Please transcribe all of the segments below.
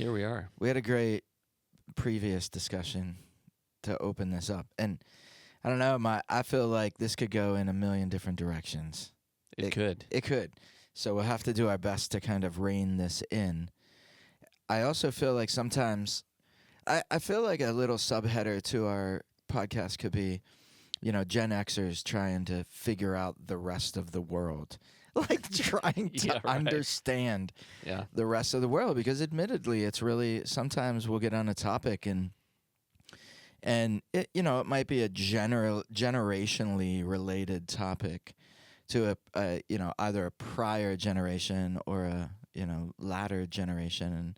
here we are. We had a great previous discussion to open this up, and I don't know, I feel like this could go in a million different directions. It could. It could. So we'll have to do our best to kind of rein this in. I also feel like sometimes I feel like a little subheader to our podcast could be, Gen Xers trying to figure out the rest of the world. Like trying to Yeah, right. understand Yeah. the rest of the world, because admittedly it's really, sometimes we'll get on a topic and it, it might be a generationally related topic to either a prior generation or a latter generation,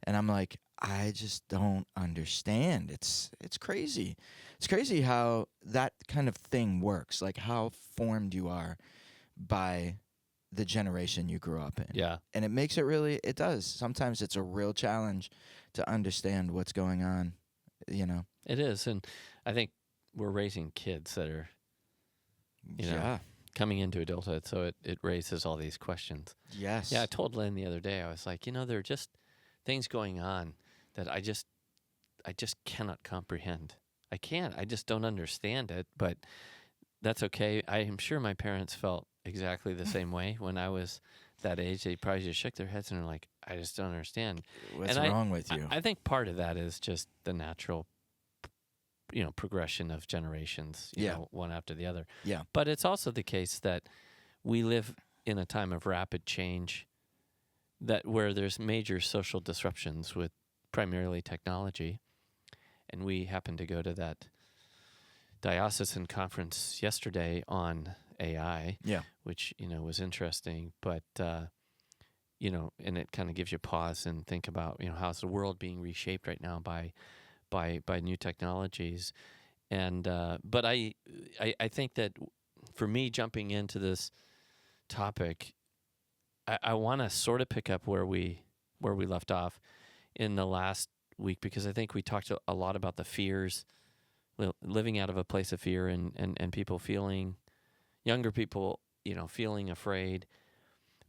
and I'm like, I just don't understand. It's crazy. It's crazy how that kind of thing works, like how formed you are by the generation you grew up in. Yeah. And it makes it does. Sometimes it's a real challenge to understand what's going on, It is. And I think we're raising kids that are, Yeah. coming into adulthood. So it raises all these questions. Yes. Yeah. I told Lynn the other day, I was like, there are just things going on that I just cannot comprehend. I can't. I just don't understand it. But that's okay. I am sure my parents felt exactly the same way when I was that age. They probably just shook their heads and are like, I just don't understand. What's And wrong with you? I think part of that is just the natural, progression of generations, one after the other. Yeah. But it's also the case that we live in a time of rapid change, where there's major social disruptions with primarily technology. And we happened to go to that diocesan conference yesterday on AI, Yeah. which, was interesting. But, and it kind of gives you pause and think about, how's the world being reshaped right now by new technologies. And but I think that for me, jumping into this topic, I want to sort of pick up where we left off in the last week, because I think we talked a lot about the fears, living out of a place of fear, and people feeling, younger people, feeling afraid,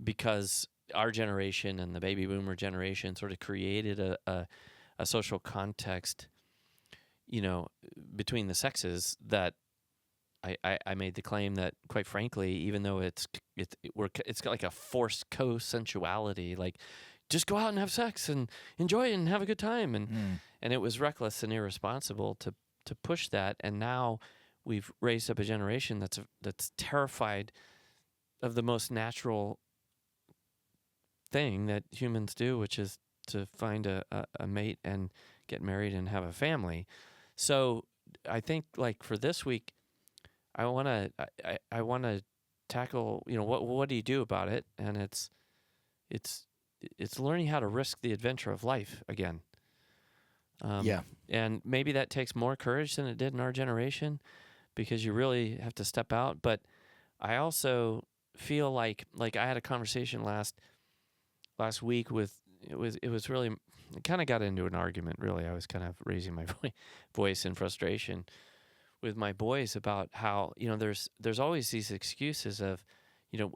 because our generation and the baby boomer generation sort of created a social context, between the sexes, that I made the claim that, quite frankly, even though it's got like a forced co-sensuality, like just go out and have sex and enjoy it and have a good time, and it was reckless and irresponsible to push that. And now we've raised up a generation that's terrified of the most natural thing that humans do, which is to find a mate and get married and have a family. So I think, like, for this week, I want to tackle, what do you do about it? And it's learning how to risk the adventure of life again. Yeah. And maybe that takes more courage than it did in our generation, because you really have to step out. But I also feel like I had a conversation last week with, it was really, it kind of got into an argument, really. I was kind of raising my voice in frustration with my boys about how, there's always these excuses of,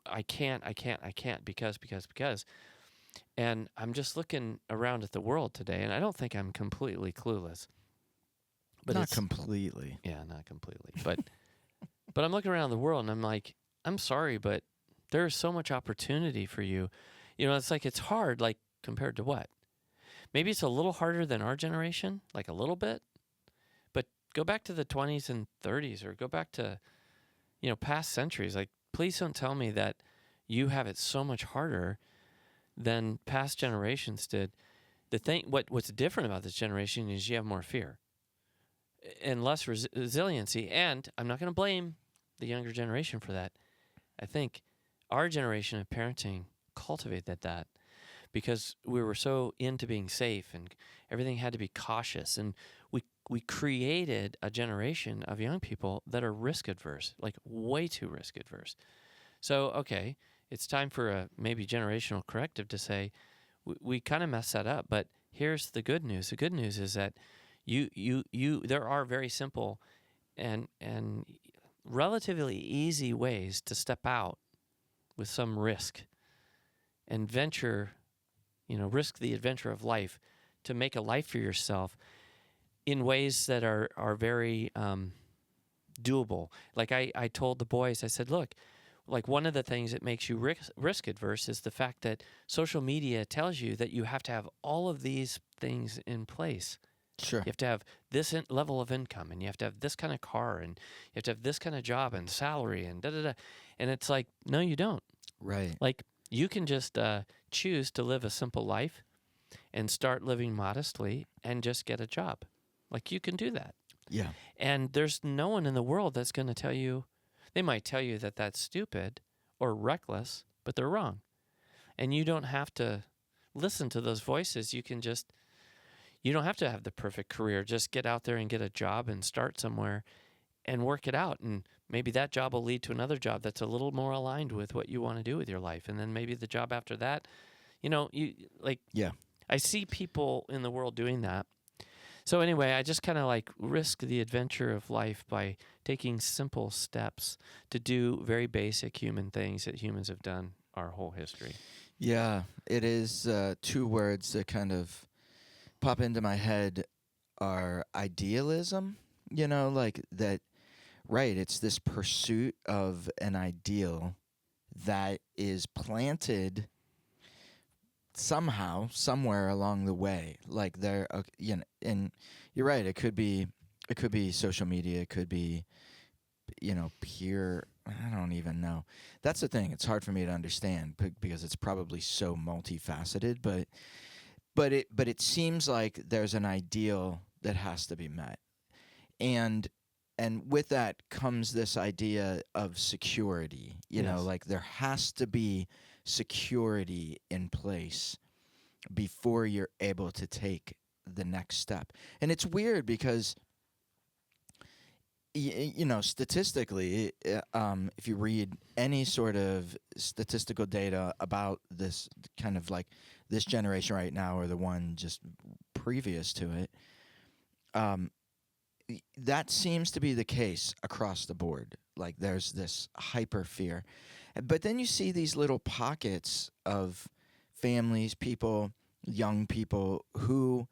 I can't because. And I'm just looking around at the world today, and I don't think I'm completely clueless. But not completely. Yeah, not completely. But but I'm looking around the world, and I'm like, I'm sorry, but there's so much opportunity for you. It's like, it's hard, like, compared to what? Maybe it's a little harder than our generation, like a little bit. But go back to the 20s and 30s, or go back to, past centuries. Like, please don't tell me that you have it so much harder than past generations did. The thing, what's different about this generation is you have more fear and less resiliency. And I'm not going to blame the younger generation for that. I think our generation of parenting cultivated that, because we were so into being safe and everything had to be cautious. And we created a generation of young people that are risk adverse, like way too risk adverse. So, okay, it's time for a maybe generational corrective to say, we kind of messed that up. But here's the good news. The good news is that there are very simple and relatively easy ways to step out with some risk and venture, risk the adventure of life to make a life for yourself in ways that are very doable. Like I told the boys, I said, look, like one of the things that makes you risk adverse is the fact that social media tells you that you have to have all of these things in place. Sure. You have to have this level of income, and you have to have this kind of car, and you have to have this kind of job and salary, and da da da. And it's like, no, you don't. Right. Like you can just choose to live a simple life and start living modestly and just get a job. Like you can do that. Yeah. And there's no one in the world that's going to tell you. They might tell you that that's stupid or reckless, but they're wrong. And you don't have to listen to those voices. You don't have to have the perfect career. Just get out there and get a job and start somewhere and work it out. And maybe that job will lead to another job that's a little more aligned with what you want to do with your life. And then maybe the job after that, Yeah. I see people in the world doing that. So anyway, I just kind of like risk the adventure of life by taking simple steps to do very basic human things that humans have done our whole history. Yeah. It is two words that kind of pop into my head are idealism, like that. Right. It's this pursuit of an ideal that is planted somehow, somewhere along the way. Like there, and you're right. It could be social media. It could be, peer. I don't even know. That's the thing. It's hard for me to understand because it's probably so multifaceted. But it seems like there's an ideal that has to be met, and with that comes this idea of security. Yes. Like there has to be security in place before you're able to take the next step. And it's weird because statistically, if you read any sort of statistical data about this kind of like this generation right now or the one just previous to it, that seems to be the case across the board. Like there's this hyper fear. But then you see these little pockets of families, people, young people who,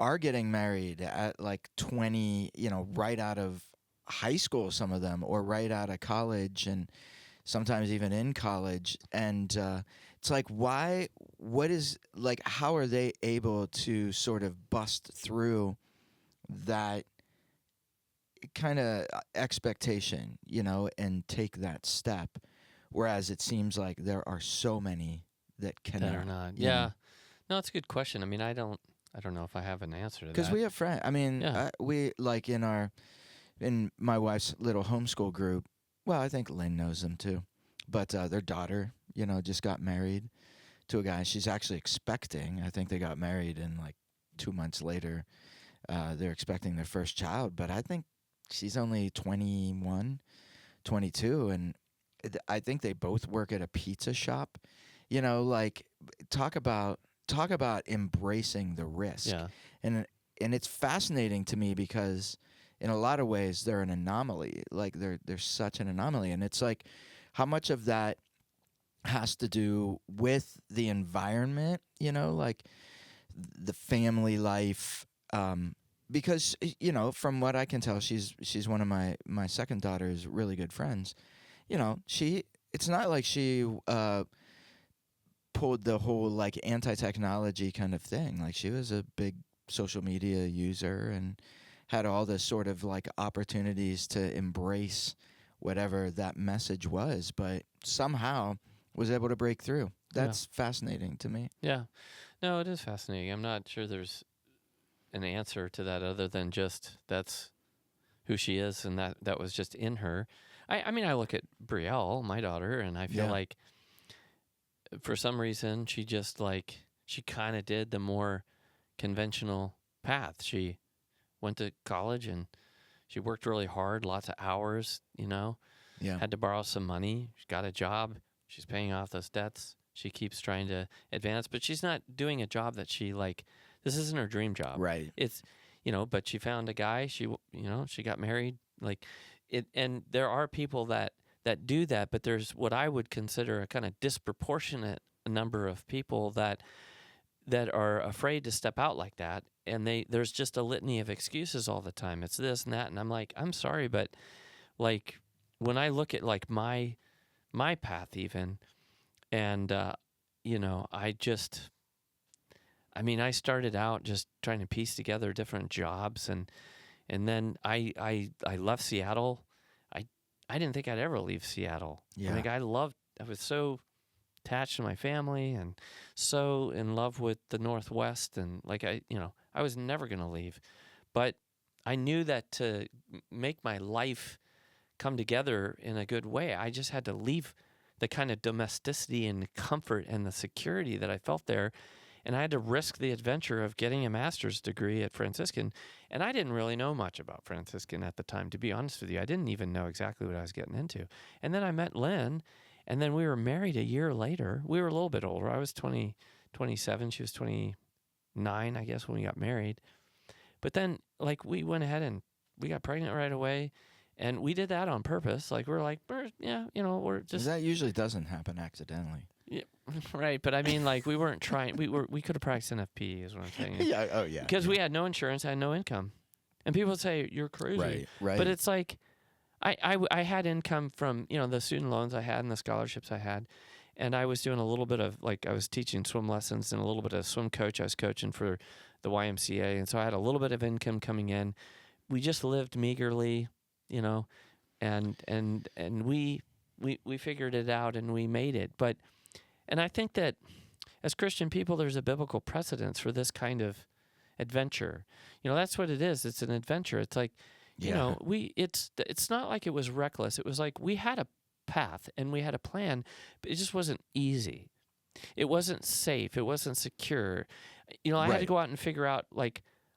are getting married at like 20, right out of high school, some of them, or right out of college, and sometimes even in college. And it's like, how are they able to sort of bust through that kind of expectation, and take that step, whereas it seems like there are so many that cannot. That are not. Yeah. No, it's a good question. I mean, I don't know if I have an answer to that. Because we have friends. I mean, Yeah. we like in my wife's little homeschool group. Well, I think Lynn knows them too, but their daughter, just got married to a guy. She's actually expecting. I think they got married, and like 2 months later, they're expecting their first child. But I think she's only 21, 22, and I think they both work at a pizza shop. Like talk about embracing the risk. Yeah. And it's fascinating to me because in a lot of ways they're an anomaly. Like they're such an anomaly, and it's like how much of that has to do with the environment, like the family life, because from what I can tell, she's one of my second daughter's really good friends. It's not like she pulled the whole like anti-technology kind of thing. Like she was a big social media user and had all the sort of like opportunities to embrace whatever that message was, but somehow was able to break through. That's fascinating to me. Yeah. No, it is fascinating. I'm not sure there's an answer to that other than just that's who she is, and that was just in her. I mean, I look at Brielle, my daughter, and I feel like for some reason she just like she kind of did the more conventional path. She went to college and she worked really hard, lots of hours, had to borrow some money. She got a job. She's paying off those debts. She keeps trying to advance, but she's not doing a job that she like. This isn't her dream job. Right. It's, but she found a guy. She got married. Like it, and there are people that do that, but there's what I would consider a kind of disproportionate number of people that that are afraid to step out like that, and there's just a litany of excuses all the time. It's this and that, and I'm like, I'm sorry, but like when I look at like my path even, and I started out just trying to piece together different jobs, and then I left Seattle. I didn't think I'd ever leave Seattle. Yeah. I was so attached to my family and so in love with the Northwest, and I was never going to leave. But I knew that to make my life come together in a good way, I just had to leave the kind of domesticity and comfort and the security that I felt there. And I had to risk the adventure of getting a master's degree at Franciscan. And I didn't really know much about Franciscan at the time, to be honest with you. I didn't even know exactly what I was getting into. And then I met Lynn, and then we were married a year later. We were a little bit older. I was 27. She was 29, I guess, when we got married. But then, we went ahead and we got pregnant right away. And we did that on purpose. We're like, we're just... That usually doesn't happen accidentally. Yeah, right. But I mean, we weren't trying. We could have practiced NFP, is what I'm saying. Yeah. Oh, yeah. Because we had no insurance, I had no income, and people would say you're crazy. Right. But it's like, I had income from the student loans I had and the scholarships I had, and I was doing a little bit of I was teaching swim lessons and a little bit of swim coach. I was coaching for the YMCA, and so I had a little bit of income coming in. We just lived meagerly, and we figured it out and we made it, but. And I think that as Christian people, there's a biblical precedence for this kind of adventure. That's what it is. It's an adventure. It's like, it's not like it was reckless. It was like we had a path and we had a plan, but it just wasn't easy. It wasn't safe. It wasn't secure. I had to go out and figure out, I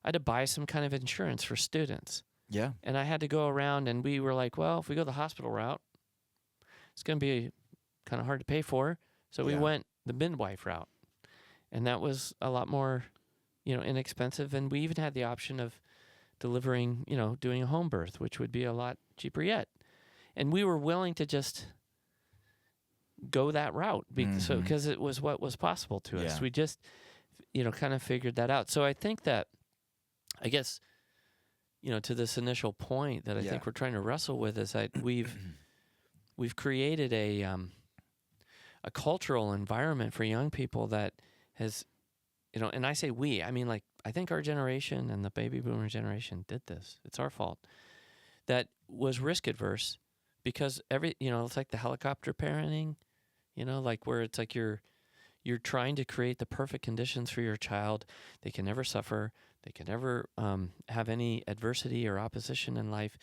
had to buy some kind of insurance for students. Yeah. And I had to go around, and we were like, well, if we go the hospital route, it's going to be kind of hard to pay for. So we went the midwife route, and that was a lot more, inexpensive. And we even had the option of delivering, doing a home birth, which would be a lot cheaper yet. And we were willing to just go that route because it was what was possible to us. We just, kind of figured that out. So I think that, I guess, to this initial point that I think we're trying to wrestle with is that we've created a cultural environment for young people that has, and I say we, I mean, I think our generation and the baby boomer generation did this. It's our fault. That was risk adverse because it's like the helicopter parenting, where it's like you're trying to create the perfect conditions for your child. They can never suffer. They can never have any adversity or opposition in life.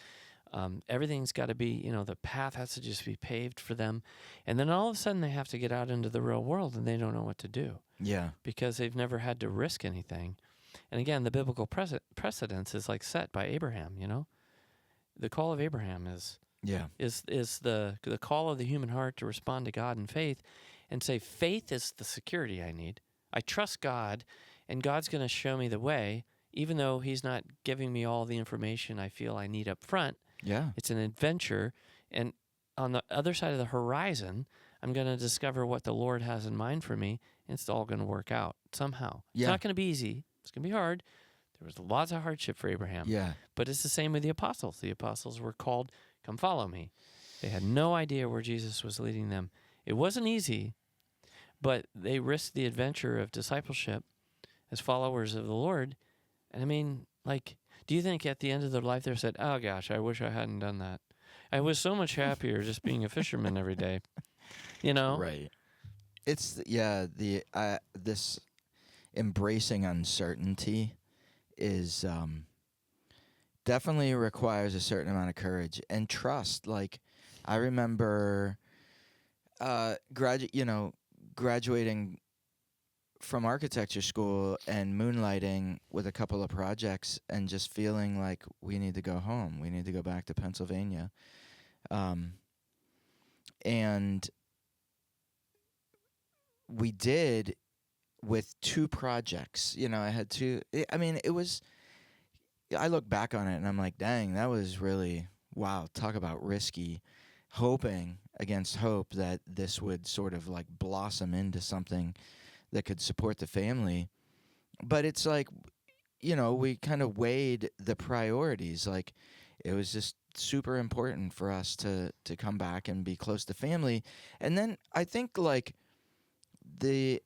Everything's got to be, the path has to just be paved for them. And then all of a sudden they have to get out into the real world and they don't know what to do. Yeah. Because they've never had to risk anything. And again, the biblical precedence is set by Abraham, The call of Abraham is the call of the human heart to respond to God in faith and say, faith is the security I need. I trust God, and God's going to show me the way, even though he's not giving me all the information I feel I need up front. Yeah. It's an adventure. And on the other side of the horizon, I'm going to discover what the Lord has in mind for me, and it's all going to work out somehow. Yeah. It's not going to be easy. It's going to be hard. There was lots of hardship for Abraham. Yeah. But it's the same with the apostles. The apostles were called, come follow me. They had no idea where Jesus was leading them. It wasn't easy, but they risked the adventure of discipleship as followers of the Lord. And I mean, do you think at the end of their life they said, oh gosh, I wish I hadn't done that. I was so much happier just being a fisherman every day, Right. It's, this embracing uncertainty is definitely requires a certain amount of courage and trust. I remember graduating from architecture school and moonlighting with a couple of projects and just feeling like we need to go home. We need to go back to Pennsylvania. And we did with two projects. I had two. I look back on it and I'm like, dang, that was really, wow, talk about risky. Hoping against hope that this would sort of blossom into something that could support the family. But it's like, we kind of weighed the priorities. Like, it was just super important for us to come back and be close to family. And then I think like the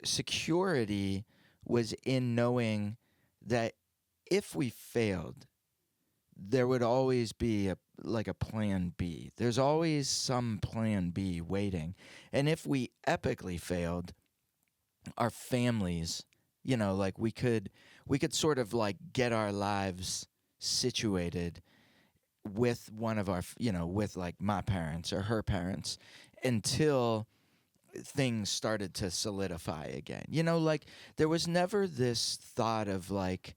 security was in knowing that if we failed, there would always be a plan B. There's always some plan B waiting. And if we epically failed, our families, like we could sort of like get our lives situated with one of our, with like my parents or her parents until things started to solidify again. Like there was never this thought of like,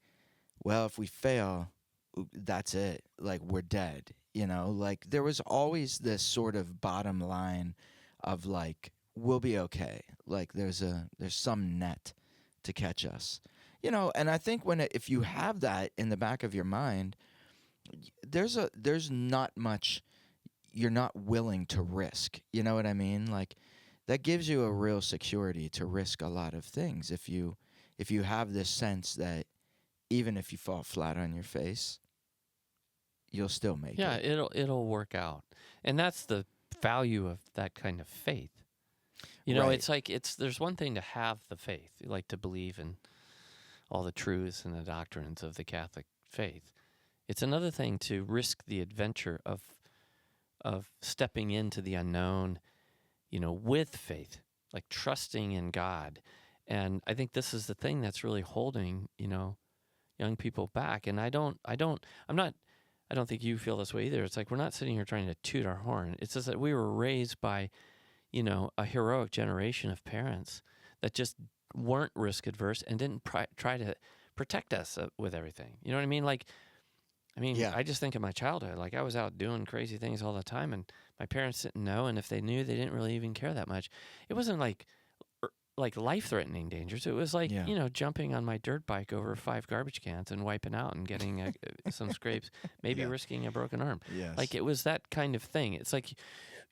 well, if we fail, that's it. Like we're dead. Like there was always this sort of bottom line of like, we'll be okay. Like there's some net to catch us. And I think if you have that in the back of your mind, there's not much you're not willing to risk. You know what I mean? Like that gives you a real security to risk a lot of things if you have this sense that even if you fall flat on your face, you'll still make Yeah, it. it'll work out. And that's the value of that kind of faith. Right. It's like there's one thing to have the faith, like to believe in all the truths and the doctrines of the Catholic faith. It's another thing to risk the adventure of stepping into the unknown, with faith, like trusting in God. And I think this is the thing that's really holding, young people back. And I don't think you feel this way either. It's like we're not sitting here trying to toot our horn. It's just that we were raised by, a heroic generation of parents that just weren't risk adverse and didn't try to protect us with everything. You know what I mean? Like, Yeah. I just think of my childhood. Like I was out doing crazy things all the time, and my parents didn't know. And if they knew, they didn't really even care that much. It wasn't like life-threatening dangers. It was like, Yeah. jumping on my dirt bike over 5 garbage cans and wiping out and getting some scrapes, maybe Yeah. risking a broken arm. Yes. Like it was that kind of thing. It's like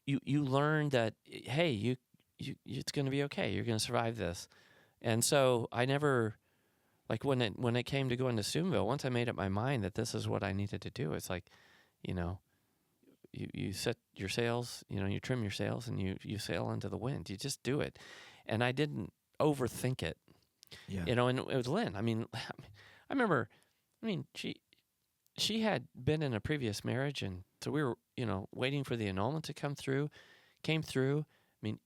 you learn that, hey, you it's going to be okay. You're going to survive this. And so I never, like when it came to going to Steubenville, once I made up my mind that this is what I needed to do, it's like, you set your sails, you trim your sails and you sail into the wind. You just do it. And I didn't overthink it, Yeah. and it was Lynn. I remember, she had been in a previous marriage, and so we were, waiting for the annulment to come through, came through.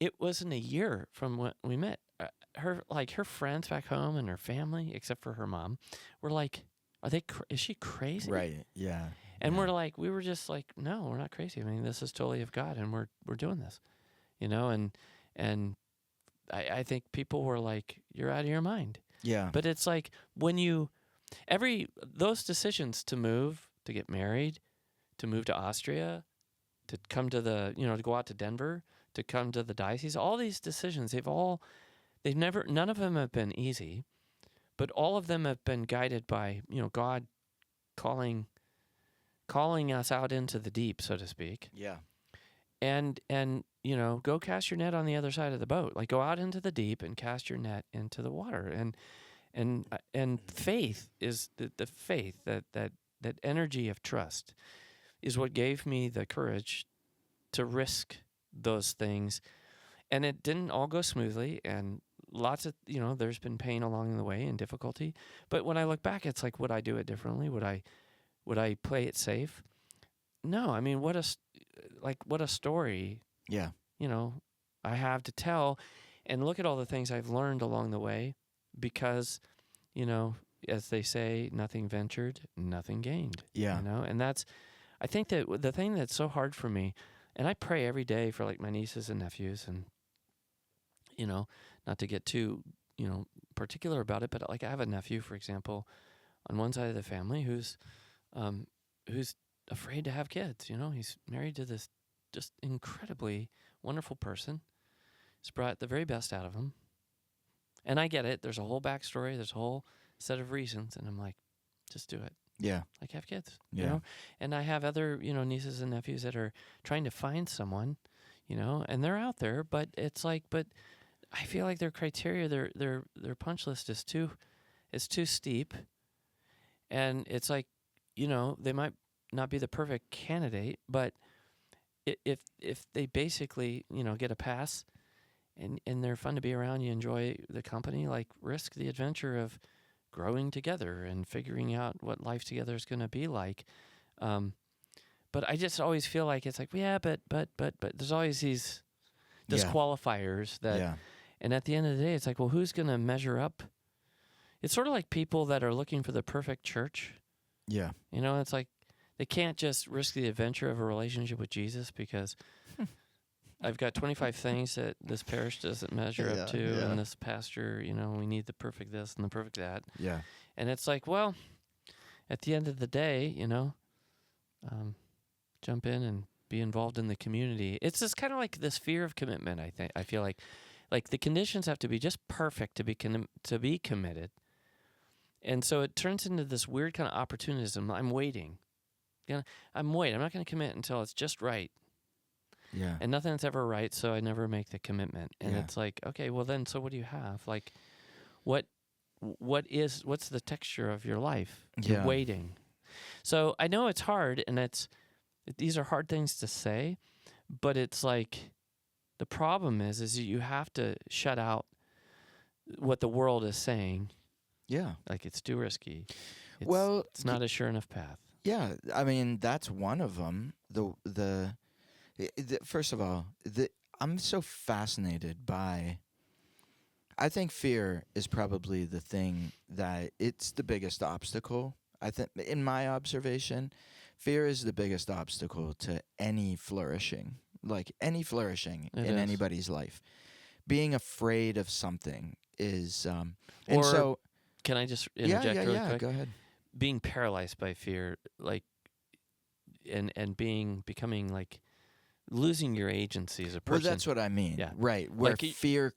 It wasn't a year from when we met. Her friends back home and her family, except for her mom, were like, is she crazy? Right. Yeah. And Yeah. we were just like, no, we're not crazy. This is totally of God, and we're doing this, and I think people were like, you're out of your mind. Yeah. But it's like when those decisions to move, to get married, to move to Austria, to come to to go out to Denver, to come to the diocese, all these decisions, none of them have been easy, but all of them have been guided by, God calling us out into the deep, so to speak. Yeah. And go cast your net on the other side of the boat. Like go out into the deep and cast your net into the water. And faith is the faith, that energy of trust is what gave me the courage to risk those things. And it didn't all go smoothly, and lots of, there's been pain along the way and difficulty. But when I look back, it's like, would I do it differently? Would I play it safe? No. What a story, Yeah. I have to tell, and look at all the things I've learned along the way, because, as they say, nothing ventured, nothing gained. Yeah. And I think that the thing that's so hard for me, and I pray every day for like my nieces and nephews, and, not to get too, particular about it, but like I have a nephew, for example, on one side of the family who's afraid to have kids. He's married to this just incredibly wonderful person. He's brought the very best out of him. And I get it. There's a whole backstory. There's a whole set of reasons. And I'm like, just do it. Yeah. Like have kids, Yeah. And I have other, nieces and nephews that are trying to find someone, and they're out there, but it's like, I feel like their criteria, their punch list is too steep, and it's like, they might not be the perfect candidate, but if they basically get a pass, and they're fun to be around, you enjoy the company, like risk the adventure of growing together and figuring out what life together is going to be like. But I just always feel like it's like, yeah, but there's always these disqualifiers that, Yeah. and at the end of the day, it's like, well, who's going to measure up? It's sort of like people that are looking for the perfect church. Yeah. It's like they can't just risk the adventure of a relationship with Jesus because I've got 25 things that this parish doesn't measure up to, and this pastor, we need the perfect this and the perfect that. Yeah. And it's like, well, at the end of the day, jump in and be involved in the community. It's just kind of like this fear of commitment. I feel like the conditions have to be just perfect to be committed, and so it turns into this weird kind of opportunism. I'm waiting. I'm waiting. I'm not going to commit until it's just right. Yeah. And nothing's ever right, so I never make the commitment. And it's like, okay, well then, so what do you have? Like, what's the texture of your life? You're waiting. So I know it's hard, and these are hard things to say, but it's like the problem is you have to shut out what the world is saying. Yeah. Like it's too risky. It's not a sure enough path. Yeah. I mean, that's one of them. First of all, I'm so fascinated by. I think fear is probably the thing that it's the biggest obstacle. I think, in my observation, fear is the biggest obstacle to any flourishing, in anybody's life. Being afraid of something is, and so. Can I just interject really quick? Go ahead. Being paralyzed by fear, and becoming like losing your agency as a person. Well, that's what I mean. Yeah. Right. Where fear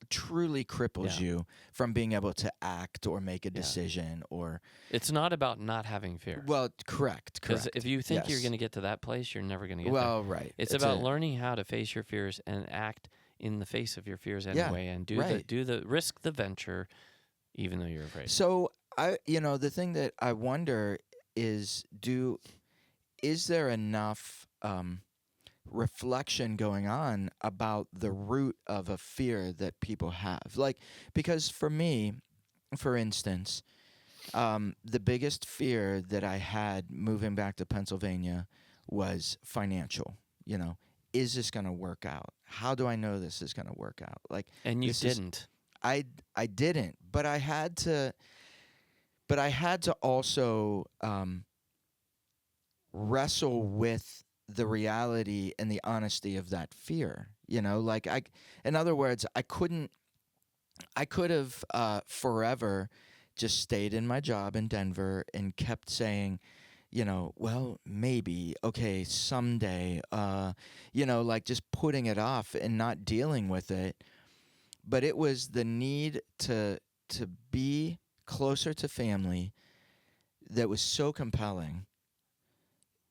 truly cripples you from being able to act or make a decision or. It's not about not having fear. Well, correct. Because if you think you're going to get to that place, you're never going to get there. Well, right. It's about learning how to face your fears and act in the face of your fears anyway, and risk the venture, even though you're afraid. So the thing that I wonder is, is there enough reflection going on about the root of a fear that people have? Because for me, for instance, the biggest fear that I had moving back to Pennsylvania was financial. Is this going to work out? How do I know this is going to work out? And you didn't. I didn't, but I had to. But I had to also wrestle with the reality and the honesty of that fear. In other words, I could have forever just stayed in my job in Denver and kept saying, well, maybe, okay, someday, just putting it off and not dealing with it. But it was the need to be closer to family that was so compelling.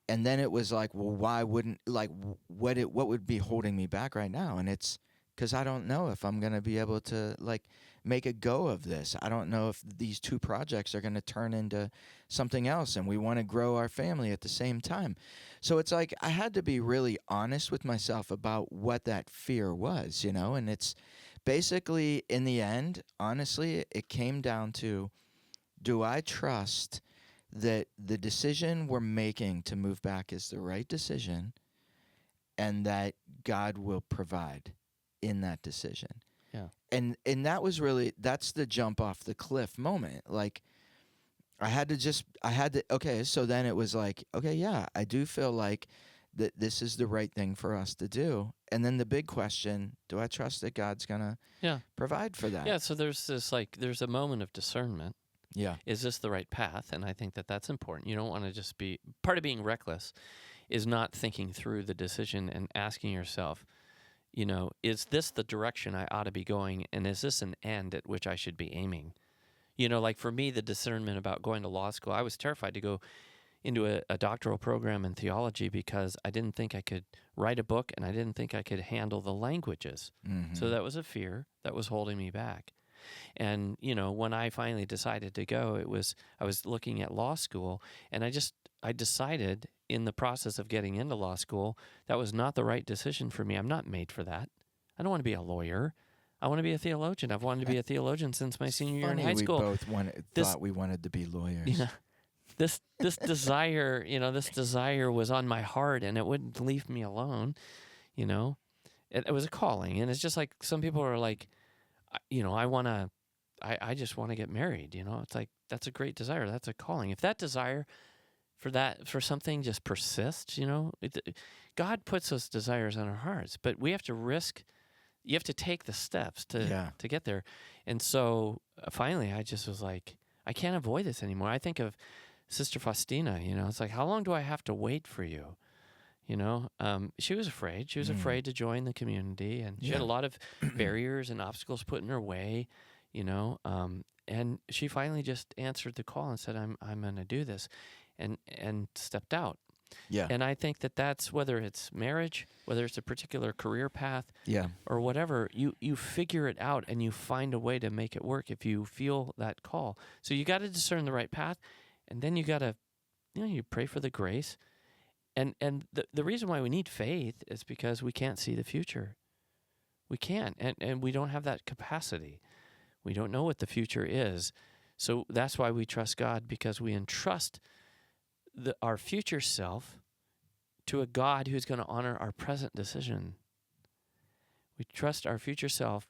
And then it was like, well, why wouldn't, what would be holding me back right now? And it's because I don't know if I'm going to be able to make a go of this. I don't know if these two projects are going to turn into something else, and we want to grow our family at the same time. So it's like I had to be really honest with myself about what that fear was, and it's basically, in the end, honestly, it came down to, do I trust that the decision we're making to move back is the right decision, and that God will provide in that decision? Yeah. And that's the jump off the cliff moment. Okay, so then it was like, okay, yeah, I do feel like that this is the right thing for us to do. And then the big question, do I trust that God's going to provide for that? Yeah, so there's there's a moment of discernment. Yeah. Is this the right path? And I think that that's important. You don't want to just be, part of being reckless is not thinking through the decision and asking yourself, is this the direction I ought to be going? And is this an end at which I should be aiming? For me, the discernment about going to law school, I was terrified to go, into a doctoral program in theology because I didn't think I could write a book and I didn't think I could handle the languages. Mm-hmm. So that was a fear that was holding me back. And, when I finally decided to go, I was looking at law school, and I decided in the process of getting into law school, that was not the right decision for me. I'm not made for that. I don't want to be a lawyer. I want to be a theologian. I've wanted to be a theologian since my senior year in high school. We both thought we wanted to be lawyers. Yeah. This desire, this desire was on my heart, and it wouldn't leave me alone. It was a calling, and it's just like some people are like, I just want to get married. It's like that's a great desire. That's a calling. If that desire for something just persists, God puts those desires on our hearts, but we have to risk. You have to take the steps to get there. And so finally, I just was like, I can't avoid this anymore. I think of Sister Faustina, it's like, how long do I have to wait for you? She was afraid. She was afraid to join the community, and she had a lot of barriers and obstacles put in her way, and she finally just answered the call and said, I'm going to do this, and stepped out. Yeah. And I think that's whether it's marriage, whether it's a particular career path, or whatever, you figure it out and you find a way to make it work if you feel that call. So you got to discern the right path, and then you got to, you pray for the grace. And the reason why we need faith is because we can't see the future. We can't, and we don't have that capacity. We don't know what the future is. So that's why we trust God, because we entrust our future self to a God who's going to honor our present decision. We trust our future self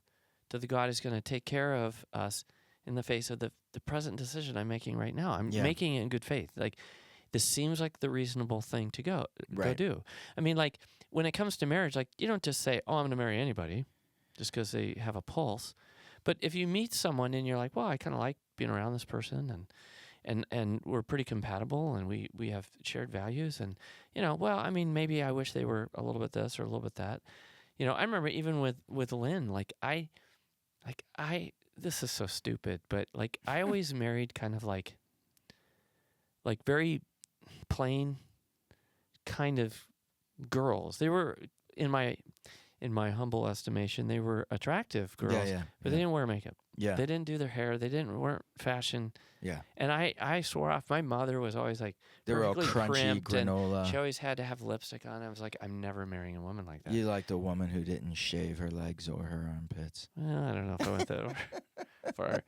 to the God who's going to take care of us in the face of the present decision I'm making right now. I'm making it in good faith. Like, this seems like the reasonable thing to go do. I mean, like, when it comes to marriage, like, you don't just say, oh, I'm going to marry anybody just because they have a pulse. But if you meet someone and you're like, well, I kind of like being around this person, and we're pretty compatible, and we have shared values, and, well, I mean, maybe I wish they were a little bit this or a little bit that. I remember even with Lynn, like, this is so stupid, but, like, I always married kind of like very plain kind of girls. They were, in my humble estimation, they were attractive girls, but they didn't wear makeup. Yeah. They didn't do their hair. They weren't fashion. Yeah. And I swore off. My mother was always like, they were all perfectly crunchy crimped, granola. and she always had to have lipstick on. I was like, I'm never marrying a woman like that. You liked a woman who didn't shave her legs or her armpits. Well, I don't know if I went that far.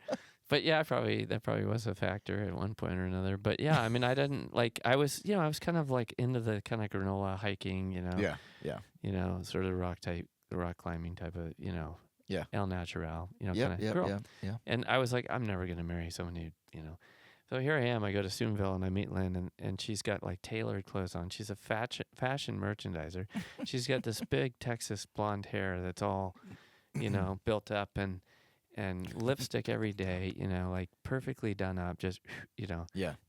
But yeah, that probably was a factor at one point or another. But yeah, I mean, I didn't like. I was kind of like into the kind of granola hiking, Yeah. Sort of rock climbing type of, El Natural, kind of girl. Yeah. And I was like, I'm never gonna marry someone who, So here I am. I go to Steubenville and I meet Lynn, and she's got like tailored clothes on. She's a fashion merchandiser. She's got this big Texas blonde hair that's all, built up, and lipstick every day, like perfectly done up, just,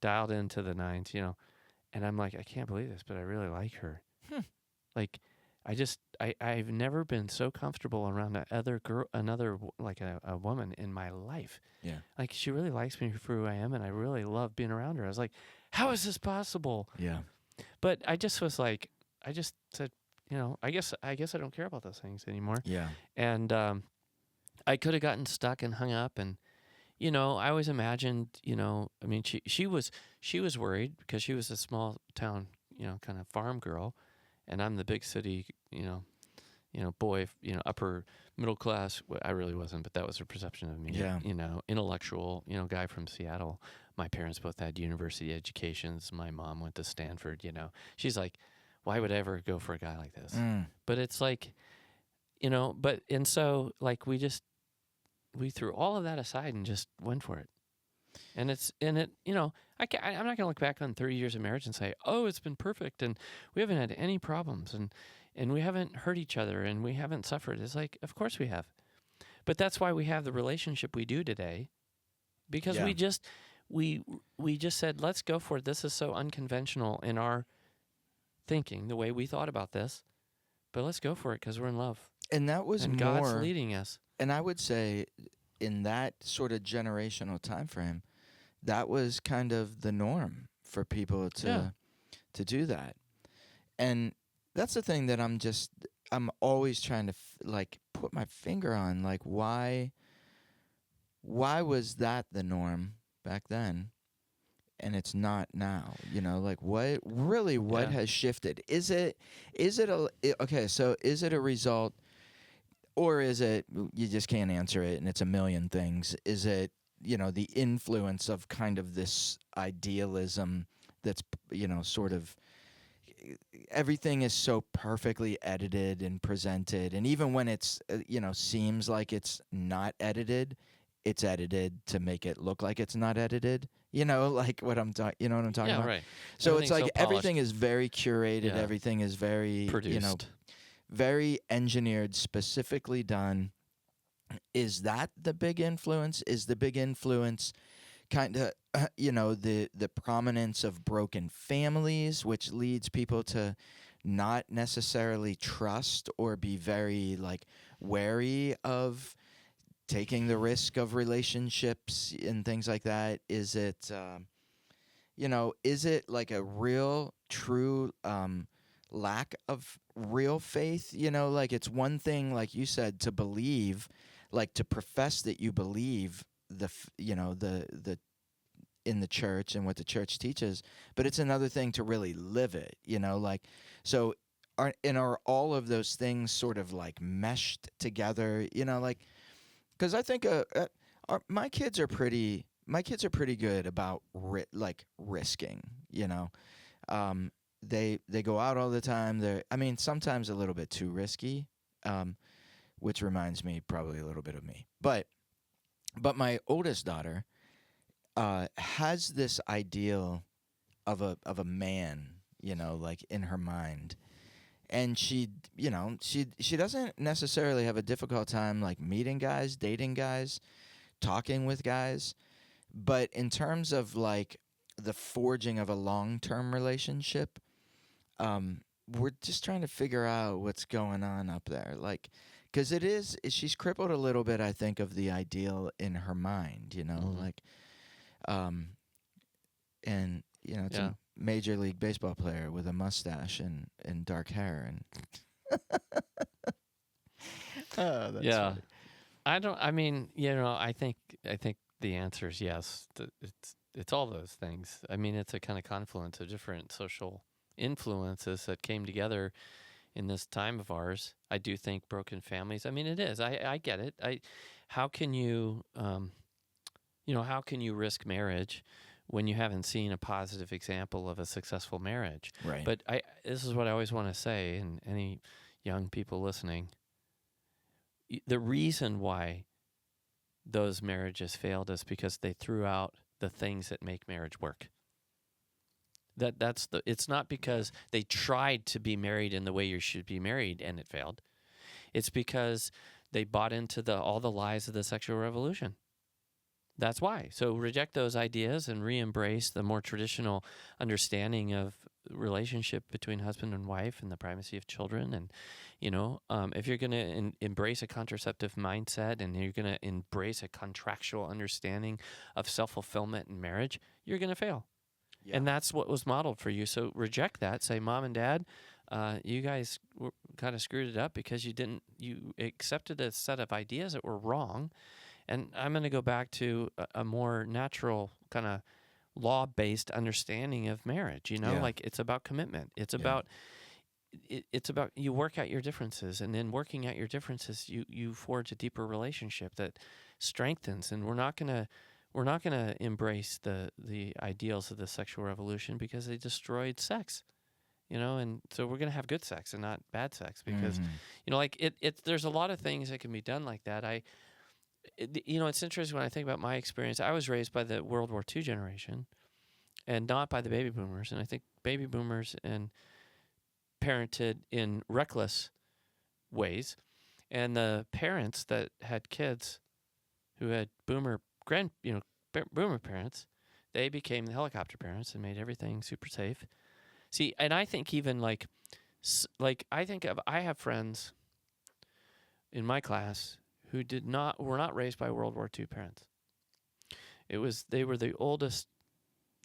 dialed into the nines, And I'm like, I can't believe this, but I really like her. Like, I've never been so comfortable around a woman in my life. Yeah. Like, she really likes me for who I am, and I really love being around her. I was like, how is this possible? Yeah. But I just was like, I just said, I guess I don't care about those things anymore. Yeah. And I could have gotten stuck and hung up, and I always imagined, I mean, she was worried because she was a small town, kind of farm girl, and I'm the big city, boy, upper middle class. Well, I really wasn't, but that was her perception of me. Yeah. Intellectual, guy from Seattle. My parents both had university educations. My mom went to Stanford. She's like, why would I ever go for a guy like this? But it's like, and so like we threw all of that aside and just went for it. And I'm not going to look back on 30 years of marriage and say, oh, it's been perfect, and we haven't had any problems, and we haven't hurt each other, and we haven't suffered. It's like, of course we have. But that's why we have the relationship we do today, because we just said, let's go for it. This is so unconventional in our thinking, the way we thought about this, but let's go for it because we're in love. And that was and more, God's leading us. And I would say in that sort of generational time frame, that was kind of the norm for people Yeah. to do that. And that's the thing that I'm always trying to like put my finger on, like why was that the norm back then and it's not now, like what Yeah. has shifted? Okay, so is it a result, or is it you just can't answer it and it's a million things? Is it, the influence of kind of this idealism that's, sort of everything is so perfectly edited and presented, and even when it's seems like it's not edited, it's edited to make it look like it's not edited, like what I'm talking you know what I'm talking Yeah. about. Right. So it's Everything's like so everything polished. is very curated, Yeah. everything is very Produced. very engineered, specifically done. Is that the big influence? Is the big influence kind of the prominence of broken families, which leads people to not necessarily trust or be very like wary of taking the risk of relationships and things like that? Is it is it like a real true lack of real faith? Like it's one thing, like you said, to believe, like to profess that you believe the in the church and what the church teaches, but it's another thing to really live it, like, so are all of those things sort of like meshed together, like, because I think my kids are pretty good about like risking, um, they go out all the time. I mean, sometimes a little bit too risky, um, which reminds me probably a little bit of me, but my oldest daughter has this ideal of a man, like in her mind, and she doesn't necessarily have a difficult time like meeting guys, dating guys, talking with guys, but in terms of like the forging of a long-term relationship, we're just trying to figure out what's going on up there, like, because she's crippled a little bit, I think, of the ideal in her mind, Mhm. like, um, and it's Yeah. a major league baseball player with a mustache and dark hair, and oh, that's Yeah. funny. I don't. I mean, I think the answer is yes. It's all those things. I mean, it's a kind of confluence of different social influences that came together in this time of ours. I do think broken families. I mean, it is. I get it. How can you how can you risk marriage when you haven't seen a positive example of a successful marriage? Right. But this is what I always want to say, and any young people listening, the reason why those marriages failed is because they threw out the things that make marriage work. It's not because they tried to be married in the way you should be married and it failed. It's because they bought into all the lies of the sexual revolution. That's why. So reject those ideas and re-embrace the more traditional understanding of relationship between husband and wife and the primacy of children. And, if you're going to embrace a contraceptive mindset and you're going to embrace a contractual understanding of self-fulfillment in marriage, you're going to fail. Yeah. And that's what was modeled for you. So reject that. Say, Mom and Dad, you guys kind of screwed it up because you accepted a set of ideas that were wrong. And I'm going to go back to a more natural kind of law-based understanding of marriage. Yeah. Like it's about commitment. It's about you work out your differences, and then working out your differences, you forge a deeper relationship that strengthens. And we're not gonna embrace the ideals of the sexual revolution because they destroyed sex. And so we're gonna have good sex and not bad sex because, like there's a lot of things that can be done like that. It's interesting when I think about my experience. I was raised by the World War II generation and not by the baby boomers. And I think baby boomers and parented in reckless ways. And the parents that had kids who had boomer parents, they became the helicopter parents and made everything super safe. See, and I think even I have friends in my class who were not raised by World War II parents. They were the oldest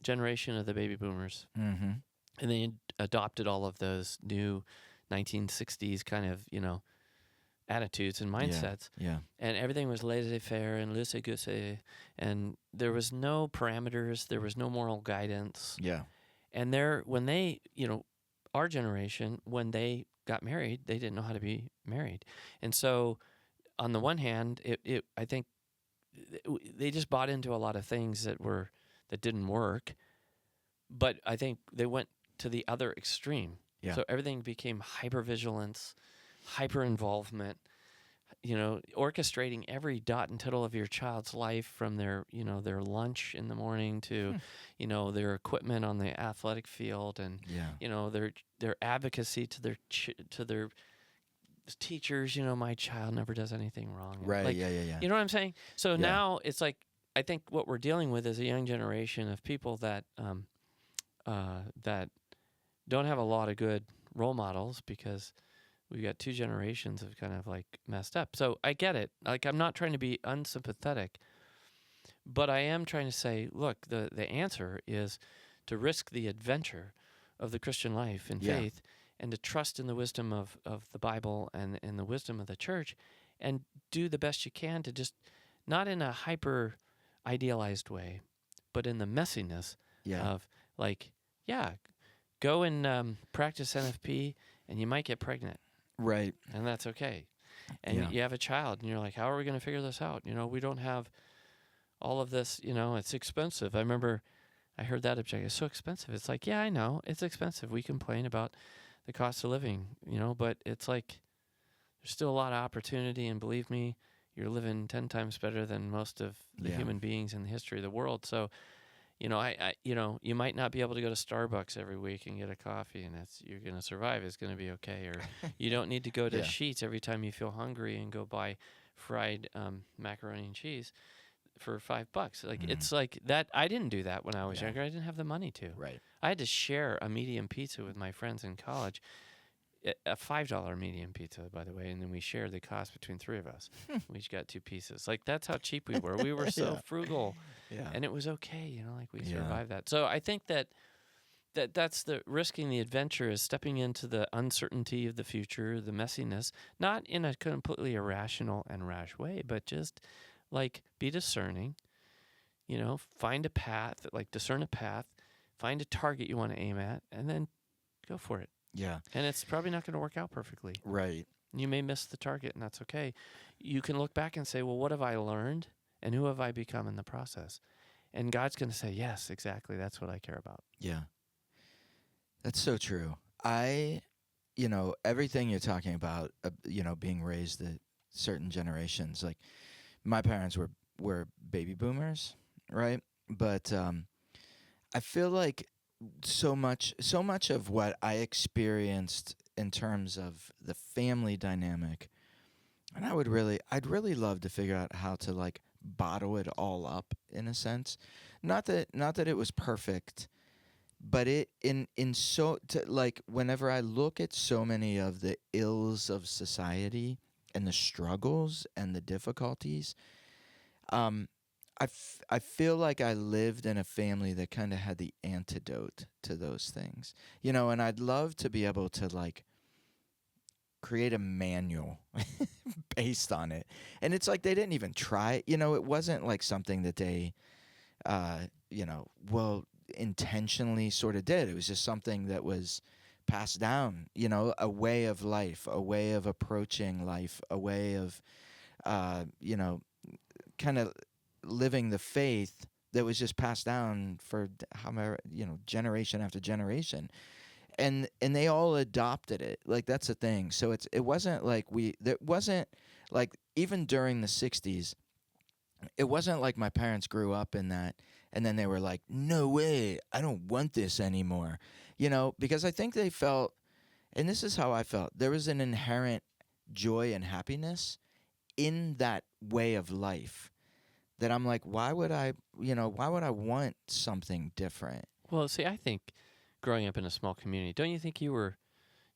generation of the baby boomers, Mm-hmm. and they adopted all of those new 1960s kind of, attitudes and mindsets, Yeah. and everything was laissez-faire and loosey-goosey, and there was no parameters, there was no moral guidance. Yeah. And when they, our generation, when they got married, they didn't know how to be married. And so on the one hand, I think they just bought into a lot of things that didn't work. But I think they went to the other extreme. Yeah. So everything became hypervigilance, hyper involvement, orchestrating every dot and tittle of your child's life, from their lunch in the morning to, their equipment on the athletic field, and their advocacy to their teachers. My child never does anything wrong. Right. Like, Yeah. you know what I'm saying? So now it's like, I think what we're dealing with is a young generation of people that that don't have a lot of good role models, because we've got two generations of kind of like messed up. So I get it. Like, I'm not trying to be unsympathetic, but I am trying to say, look, the answer is to risk the adventure of the Christian life and faith, and to trust in the wisdom of the Bible and the wisdom of the church, and do the best you can to just, not in a hyper idealized way, but in the messiness of, like, go and practice NFP, and you might get pregnant. Right. And that's okay. And you have a child, and you're like, how are we going to figure this out? We don't have all of this, it's expensive. I remember I heard that objection. It's so expensive. It's like, yeah, I know. It's expensive. We complain about the cost of living, but it's like, there's still a lot of opportunity, and believe me, you're living 10 times better than most of the human beings in the history of the world. So, you might not be able to go to Starbucks every week and get a coffee, and you're going to survive. It's going to be okay. Or you don't need to go to Sheetz every time you feel hungry and go buy fried macaroni and cheese for $5. Like, it's like that. I didn't do that when I was younger. I didn't have the money to. Right. I had to share a medium pizza with my friends in college. A $5 medium pizza, by the way, and then we shared the cost between three of us. We each got 2 pieces. Like, that's how cheap we were. We were so frugal, and it was okay. Like, we survived that. So I think that's the risking the adventure, is stepping into the uncertainty of the future, the messiness, not in a completely irrational and rash way, but just like, be discerning. Find a path, like discern a path, find a target you want to aim at, and then go for it. Yeah. And it's probably not going to work out perfectly. Right. You may miss the target, and that's okay. You can look back and say, well, what have I learned, and who have I become in the process? And God's going to say, yes, exactly. That's what I care about. Yeah. That's so true. Everything you're talking about, being raised at certain generations, like, my parents were baby boomers, right? But I feel like so much of what I experienced in terms of the family dynamic, and I'd really love to figure out how to, like, bottle it all up, in a sense. Not that it was perfect, but whenever I look at so many of the ills of society and the struggles and the difficulties, I feel like I lived in a family that kind of had the antidote to those things, and I'd love to be able to, like, create a manual based on it. And it's like, they didn't even try, it wasn't like something that they, intentionally sort of did. It was just something that was passed down, a way of life, a way of approaching life, a way of, kind of living the faith that was just passed down for generation after generation, and they all adopted it. Like, that's the thing. So it wasn't like even during the 60s, it wasn't like my parents grew up in that and then they were like, no way, I don't want this anymore, because I think they felt, and this is how I felt, there was an inherent joy and happiness in that way of life, that I'm like, why would I want something different? Well, see, I think growing up in a small community, don't you think you were,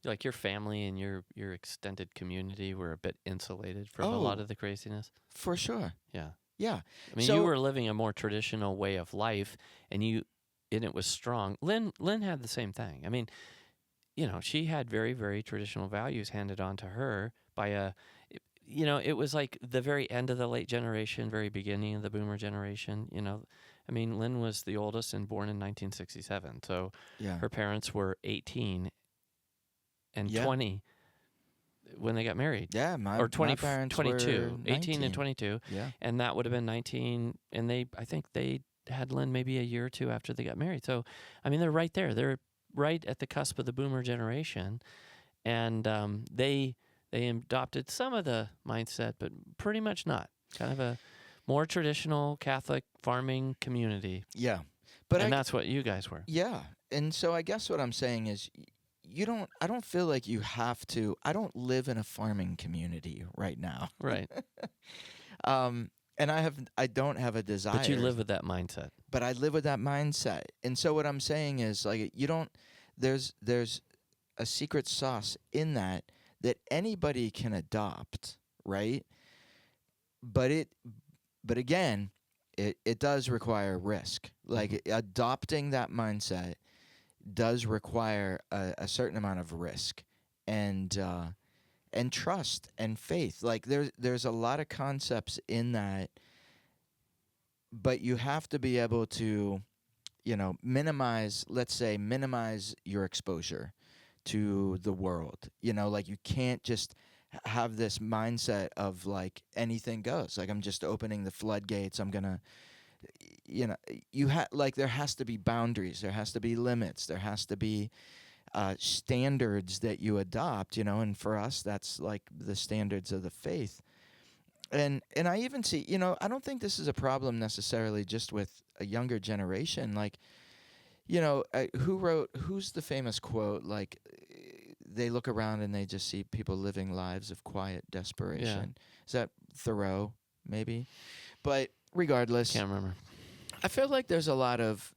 like, your family and your extended community were a bit insulated from a lot of the craziness? For sure. Yeah. Yeah. I mean, you were living a more traditional way of life, and you and it was strong. Lynn had the same thing. I mean, she had very, very traditional values handed on to her by it was like the very end of the late generation, very beginning of the boomer generation. I mean, Lynn was the oldest and born in 1967. So Yeah. her parents were 18 and Yeah. 20 when they got married. Yeah, my Or 20, my parents 22, were 18 and 19. 22. Yeah. And that would have been 19. And I think they had Lynn maybe a year or two after they got married. So, I mean, they're right there. They're right at the cusp of the boomer generation. And they adopted some of the mindset, but pretty much not. Kind of a more traditional Catholic farming community. Yeah. But And that's what you guys were. yeah. And so I guess what I'm saying is I don't feel like you have to. I don't live in a farming community right now. Right. And I don't have a desire. But you live with that mindset. But I live with that mindset. And so what I'm saying is like there's a secret sauce in that anybody can adopt, right? But again, it does require risk. Like adopting that mindset does require a certain amount of risk and trust and faith. Like there's a lot of concepts in that, but you have to be able to, minimize your exposure to the world. Like you can't just have this mindset of like anything goes. Like I'm just opening the floodgates. I'm gonna, there has to be boundaries. There has to be limits. There has to be standards that you adopt. And for us, that's like the standards of the faith. And I even see, I don't think this is a problem necessarily just with a younger generation. Like, who's the famous quote? Like, they look around and they just see people living lives of quiet desperation. Yeah. Is that Thoreau, maybe? But regardless, Can't remember. I feel like there's a lot of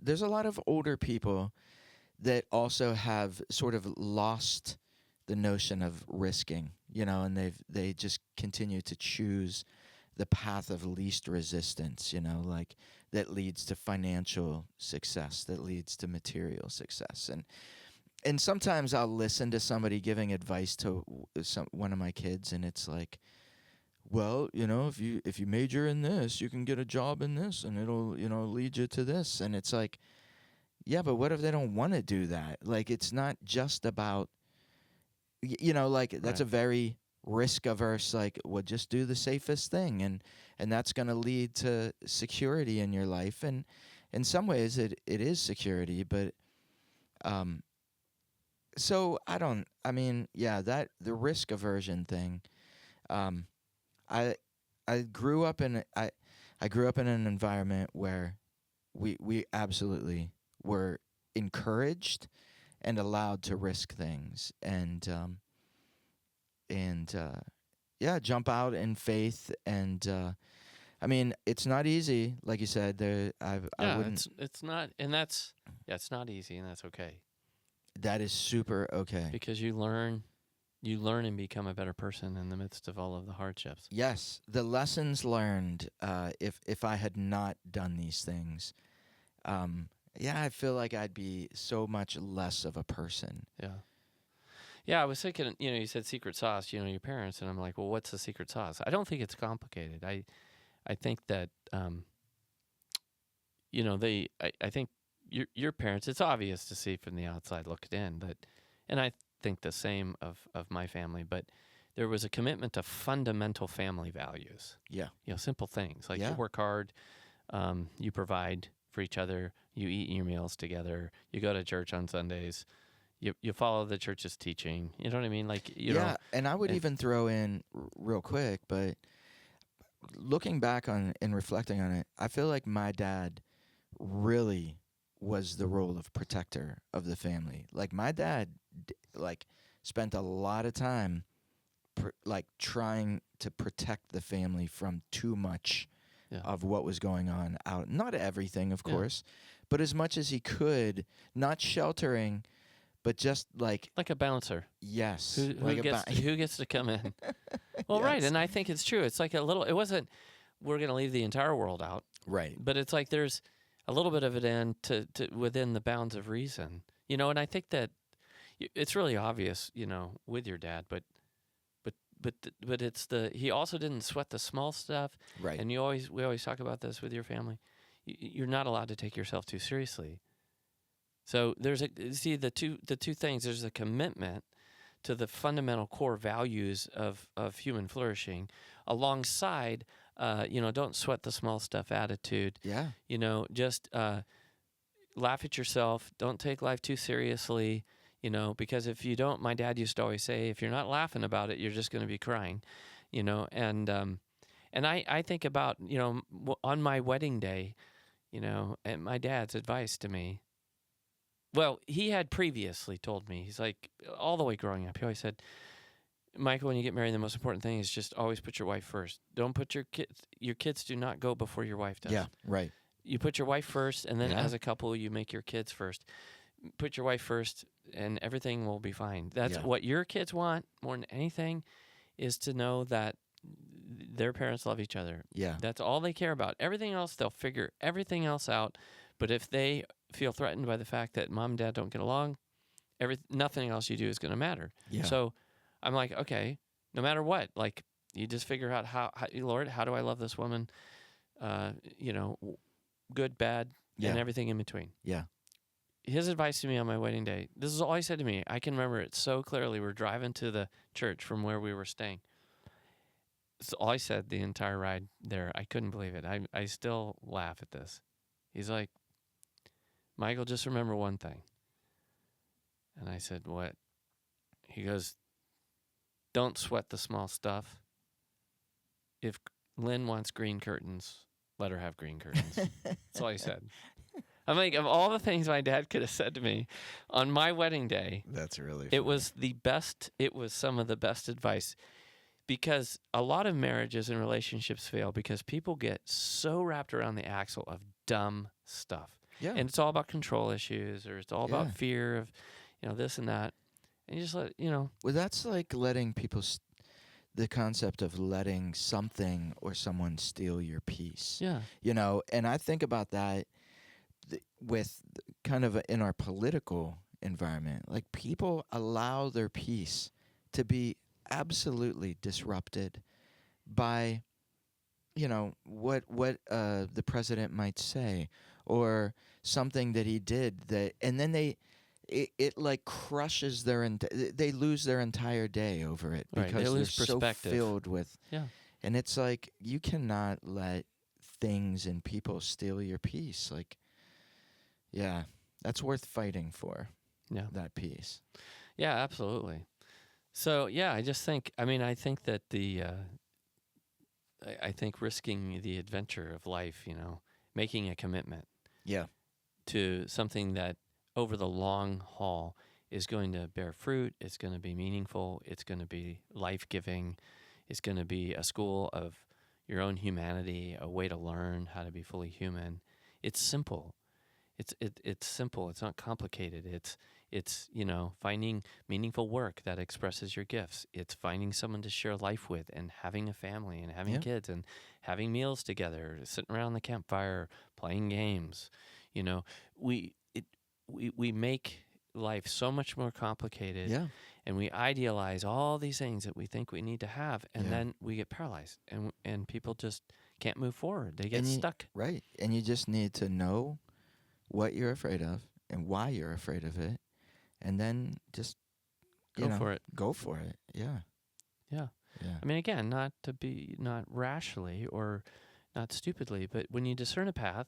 older people that also have sort of lost the notion of risking, and they just continue to choose the path of least resistance, like that leads to financial success, that leads to material success. And sometimes I'll listen to somebody giving advice to one of my kids, and it's like, well, if you major in this, you can get a job in this, and it'll, lead you to this. And it's like, yeah, but what if they don't want to do that? Like, it's not just about, like that's Right. a very risk averse, like, well, just do the safest thing, and that's going to lead to security in your life. And in some ways, it is security, but so that the risk aversion thing. I grew up in an environment where we absolutely were encouraged and allowed to risk things and jump out in faith. And I mean, it's not easy, like you said. I wouldn't. It's not, and it's not easy, and that's okay. That is super okay. Because you learn and become a better person in the midst of all of the hardships. Yes, the lessons learned. If I had not done these things, I feel like I'd be so much less of a person. Yeah. Yeah, I was thinking, you said secret sauce, your parents, and I'm like, well, what's the secret sauce? I don't think it's complicated. I think that, I think your parents, it's obvious to see from the outside looking in, and I think the same of my family, but there was a commitment to fundamental family values. Yeah. Simple things like you work hard, you provide for each other, you eat your meals together, you go to church on Sundays, you follow the church's teaching. You know what I mean? Like, and I would even throw in real quick, but looking back on and reflecting on it, I feel like my dad really was the role of protector of the family. Like my dad spent a lot of time trying to protect the family from too much of what was going on out. Not everything, of course, but as much as he could, not sheltering, but just like a bouncer. Yes. Who gets to come in? Well, Yes. right, and I think it's true. It's like it wasn't, we're going to leave the entire world out. Right. But it's like there's a little bit of it in to within the bounds of reason. And I think that it's really obvious, with your dad, but it's he also didn't sweat the small stuff. Right. And we always talk about this with your family. You're not allowed to take yourself too seriously. So the two things. There's a commitment to the fundamental core values of human flourishing, alongside, don't sweat the small stuff attitude. Yeah. Just laugh at yourself. Don't take life too seriously. Because if you don't, my dad used to always say, if you're not laughing about it, you're just going to be crying. And I think about, on my wedding day, and my dad's advice to me. Well, he had previously told me, he's like, all the way growing up, he always said, Michael, when you get married, the most important thing is just always put your wife first. Don't put your kids do not go before your wife does. Yeah, right. You put your wife first, and then Yeah. as a couple, you make your kids first. Put your wife first, and everything will be fine. That's Yeah. what your kids want more than anything, is to know that their parents love each other. Yeah. That's all they care about. Everything else, they'll figure everything else out. But if they feel threatened by the fact that mom and dad don't get along, nothing else you do is going to matter. Yeah. So I'm like, okay, no matter what, like, you just figure out how Lord, how do I love this woman? Good, bad, Yeah. and everything in between. Yeah. His advice to me on my wedding day, this is all he said to me. I can remember it so clearly. We're driving to the church from where we were staying. It's all I said the entire ride there. I couldn't believe it. I still laugh at this. He's like, Michael, just remember one thing. And I said, what? He goes, don't sweat the small stuff. If Lynn wants green curtains, let her have green curtains. That's all he said. I'm like, of all the things my dad could have said to me on my wedding day, That's really it was the best. It was some of the best advice, because a lot of marriages and relationships fail because people get so wrapped around the axle of dumb stuff. Yeah. And it's all about control issues, or it's all Yeah. about fear of, this and that. And you just Well, that's like letting people, the concept of letting something or someone steal your peace. yeah. And I think about that with kind of in our political environment. Like, people allow their peace to be absolutely disrupted by, what the president might say, or something that he did and then it like crushes they lose their entire day over it, Right, because they lose they're so perspective. filled with. Yeah. And it's like, you cannot let things and people steal your peace. Like, yeah, that's worth fighting for, Yeah. that peace. Yeah, absolutely. So, yeah, I just think, I think that I think risking the adventure of life, making a commitment Yeah. to something that over the long haul is going to bear fruit, it's going to be meaningful, it's going to be life-giving, it's going to be a school of your own humanity, a way to learn how to be fully human. It's simple. It's simple. It's not complicated. It's finding meaningful work that expresses your gifts. It's finding someone to share life with, and having a family, and having Yeah. kids, and having meals together, sitting around the campfire, playing games. We make life so much more complicated, Yeah. and we idealize all these things that we think we need to have, and Yeah. then we get paralyzed, and people just can't move forward. They get And stuck. Right. And you just need to know what you're afraid of and why you're afraid of it, and then just Go for it. Go for it. Yeah. Yeah. Yeah. Again, not rashly or not stupidly, but when you discern a path,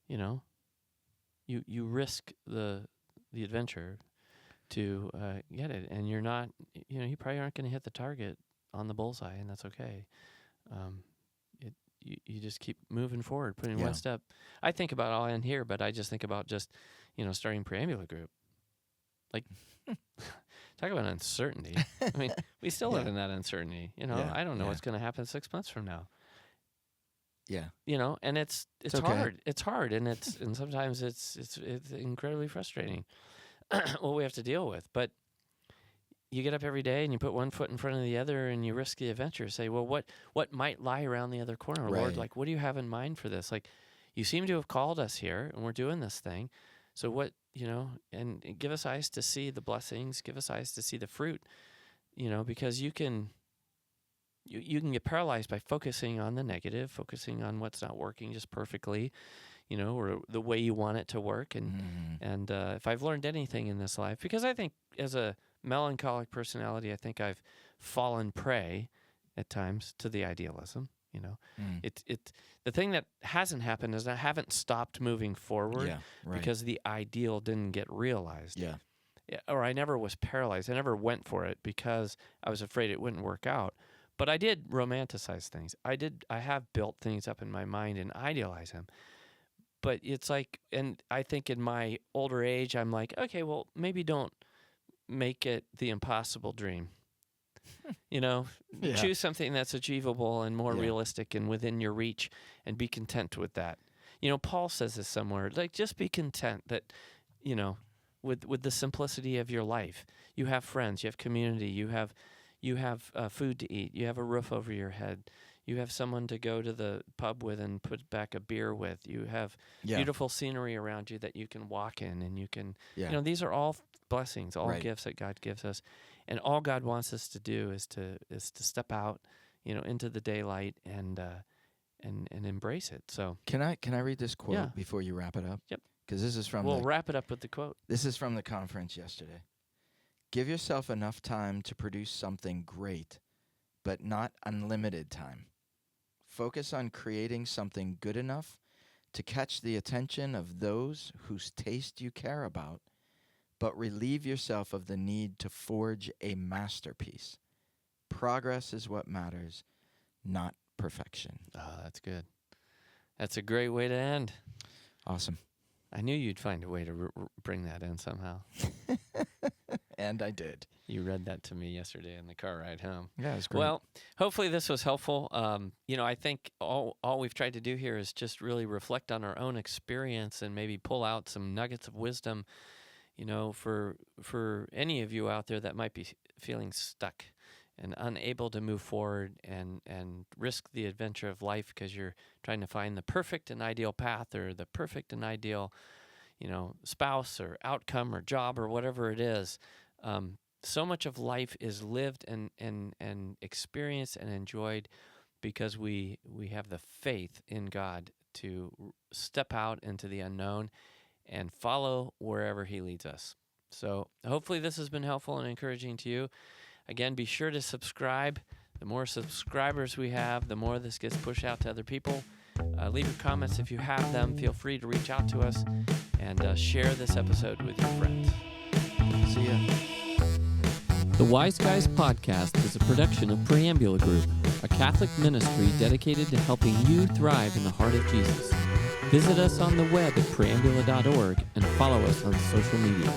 you risk the adventure to get it, and you're not, you probably aren't going to hit the target on the bullseye, and that's okay. You just keep moving forward, putting Yeah. one step. I think about, I'll end here, but I just think about starting Preambula Group. Like, talk about uncertainty. We still live Yeah. in that uncertainty. Yeah, I don't know yeah. what's going to happen 6 months from now. Yeah. And it's okay. hard. It's hard, and and sometimes it's incredibly frustrating what we have to deal with. But you get up every day and you put one foot in front of the other, and you risk the adventure. Say, well, what might lie around the other corner, Lord? Right. Like, what do you have in mind for this? Like, you seem to have called us here, and we're doing this thing. So what, and give us eyes to see the blessings, give us eyes to see the fruit, because you can get paralyzed by focusing on the negative, focusing on what's not working just perfectly, or the way you want it to work. And if I've learned anything in this life, because I think as a melancholic personality, I think I've fallen prey at times to the idealism. The thing that hasn't happened is I haven't stopped moving forward because the ideal didn't get realized. Yeah. Or I never was paralyzed. I never went for it because I was afraid it wouldn't work out. But I did romanticize things. I have built things up in my mind and idealize them. But it's like, and I think in my older age, I'm like, okay, well, maybe don't make it the impossible dream. Choose something that's achievable and more realistic and within your reach, and be content with that. Paul says this somewhere, like, just be content that, with the simplicity of your life. You have friends, you have community, you have food to eat, you have a roof over your head, you have someone to go to the pub with and put back a beer with, you have beautiful scenery around you that you can walk in, and you can, these are all blessings, all gifts that God gives us. And all God wants us to do is to step out, into the daylight and embrace it. So can I read this quote before you wrap it up? Yep. Because this is from We'll wrap it up with the quote. This is from the conference yesterday. Give yourself enough time to produce something great, but not unlimited time. Focus on creating something good enough to catch the attention of those whose taste you care about, but relieve yourself of the need to forge a masterpiece. Progress is what matters, not perfection. Oh, that's good. That's a great way to end. Awesome. I knew you'd find a way to bring that in somehow. And I did. You read that to me yesterday in the car ride home. Yeah, it was great. Well, hopefully this was helpful. I think all we've tried to do here is just really reflect on our own experience and maybe pull out some nuggets of wisdom, for any of you out there that might be feeling stuck and unable to move forward and risk the adventure of life because you're trying to find the perfect and ideal path or the perfect and ideal, spouse or outcome or job or whatever it is. So much of life is lived and experienced and enjoyed because we have the faith in God to step out into the unknown and follow wherever he leads us. So hopefully this has been helpful and encouraging to you. Again, be sure to subscribe. The more subscribers we have, the more this gets pushed out to other people. Leave your comments if you have them. Feel free to reach out to us and share this episode with your friends. See ya. The Wise Guys Podcast is a production of Preambula Group, a Catholic ministry dedicated to helping you thrive in the heart of Jesus. Visit us on the web at preambula.org and follow us on social media.